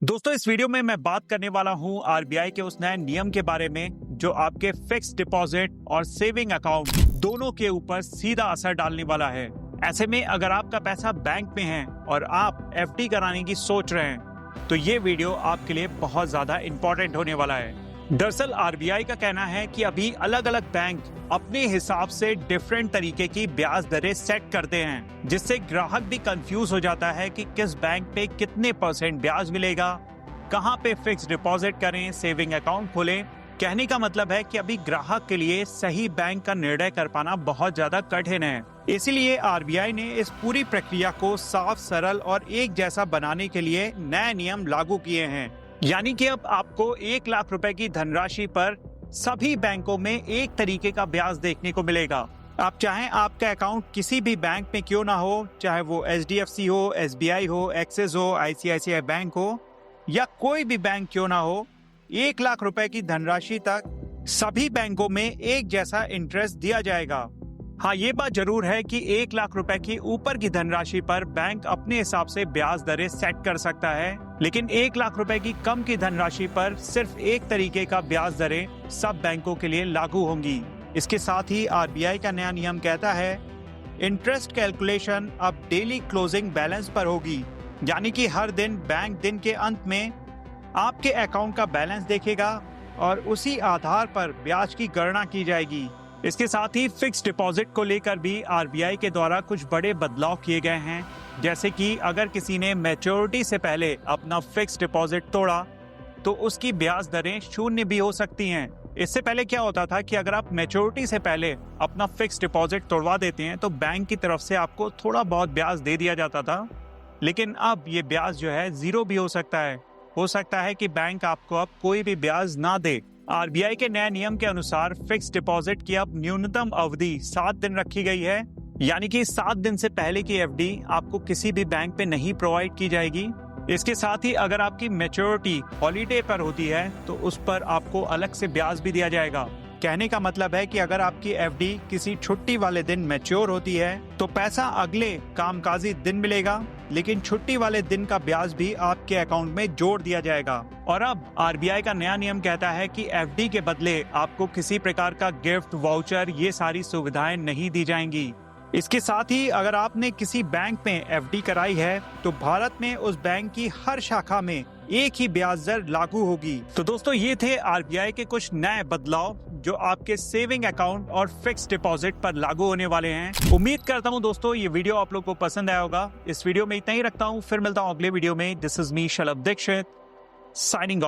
दोस्तों इस वीडियो में मैं बात करने वाला हूं आरबीआई के उस नए नियम के बारे में जो आपके फिक्स डिपॉजिट और सेविंग अकाउंट दोनों के ऊपर सीधा असर डालने वाला है। ऐसे में अगर आपका पैसा बैंक में है और आप एफडी कराने की सोच रहे हैं तो ये वीडियो आपके लिए बहुत ज्यादा इंपॉर्टेंट होने वाला है। दरअसल आरबीआई का कहना है कि अभी अलग अलग बैंक अपने हिसाब से डिफरेंट तरीके की ब्याज दरें सेट करते हैं, जिससे ग्राहक भी कंफ्यूज हो जाता है कि किस बैंक पे कितने % ब्याज मिलेगा, कहां पे फिक्स डिपॉजिट करें, सेविंग अकाउंट खोलें। कहने का मतलब है कि अभी ग्राहक के लिए सही बैंक का निर्णय कर पाना बहुत ज्यादा कठिन है। इसीलिए आरबीआई ने इस पूरी प्रक्रिया को साफ, सरल और एक जैसा बनाने के लिए नए नियम लागू किए हैं। यानी कि अब आपको 1 लाख रुपए की धनराशि पर सभी बैंकों में एक तरीके का ब्याज देखने को मिलेगा। आप चाहें आपका अकाउंट किसी भी बैंक में क्यों ना हो, चाहे वो एचडीएफसी हो, एसबीआई हो, एक्सिस हो, आईसीआईसीआई बैंक हो या कोई भी बैंक क्यों ना हो, 1 लाख रुपए की धनराशि तक सभी बैंकों में एक जैसा इंटरेस्ट दिया जाएगा। हाँ, ये बात जरूर है कि 1 लाख रुपए की ऊपर की धनराशि पर बैंक अपने हिसाब से ब्याज दरें सेट कर सकता है, लेकिन 1 लाख रुपए की कम की धनराशि पर सिर्फ एक तरीके का ब्याज दरें सब बैंकों के लिए लागू होंगी। इसके साथ ही आरबीआई का नया नियम कहता है इंटरेस्ट कैलकुलेशन अब डेली क्लोजिंग बैलेंस पर होगी, यानी कि हर दिन बैंक दिन के अंत में आपके अकाउंट का बैलेंस देखेगा और उसी आधार पर ब्याज की गणना की जाएगी। इसके साथ ही फिक्स डिपॉजिट को लेकर भी आरबीआई के द्वारा कुछ बड़े बदलाव किए गए हैं, जैसे कि अगर किसी ने मैच्योरिटी से पहले अपना फिक्स डिपॉजिट तोड़ा तो उसकी ब्याज दरें 0 भी हो सकती हैं। इससे पहले क्या होता था कि अगर आप मैच्योरिटी से पहले अपना फिक्स डिपॉजिट तोड़वा देते हैं तो बैंक की तरफ से आपको थोड़ा बहुत ब्याज दे दिया जाता था, लेकिन अब ये ब्याज जो है 0 भी हो सकता है। हो सकता है कि बैंक आपको अब कोई भी ब्याज ना दे। आरबीआई के नए नियम के अनुसार फिक्स डिपॉजिट की अब न्यूनतम अवधि 7 दिन रखी गई है, यानी कि 7 दिन से पहले की एफडी आपको किसी भी बैंक पे नहीं प्रोवाइड की जाएगी। इसके साथ ही अगर आपकी मैच्योरिटी हॉलीडे पर होती है तो उस पर आपको अलग से ब्याज भी दिया जाएगा। कहने का मतलब है कि अगर आपकी एफडी किसी छुट्टी वाले दिन मैच्योर होती है तो पैसा अगले कामकाजी दिन मिलेगा, लेकिन छुट्टी वाले दिन का ब्याज भी आपके अकाउंट में जोड़ दिया जाएगा। और अब आरबीआई का नया नियम कहता है कि एफडी के बदले आपको किसी प्रकार का गिफ्ट, वाउचर, ये सारी सुविधाएं नहीं दी जाएंगी। इसके साथ ही अगर आपने किसी बैंक में एफडी कराई है तो भारत में उस बैंक की हर शाखा में एक ही ब्याज दर लागू होगी। तो दोस्तों ये थे आरबीआई के कुछ नए बदलाव जो आपके सेविंग अकाउंट और फिक्स डिपॉजिट पर लागू होने वाले हैं। उम्मीद करता हूं दोस्तों ये वीडियो आप लोग को पसंद आया होगा। इस वीडियो में इतना ही रखता हूं, फिर मिलता हूं अगले वीडियो में। This is me Shalabh Dixit signing of.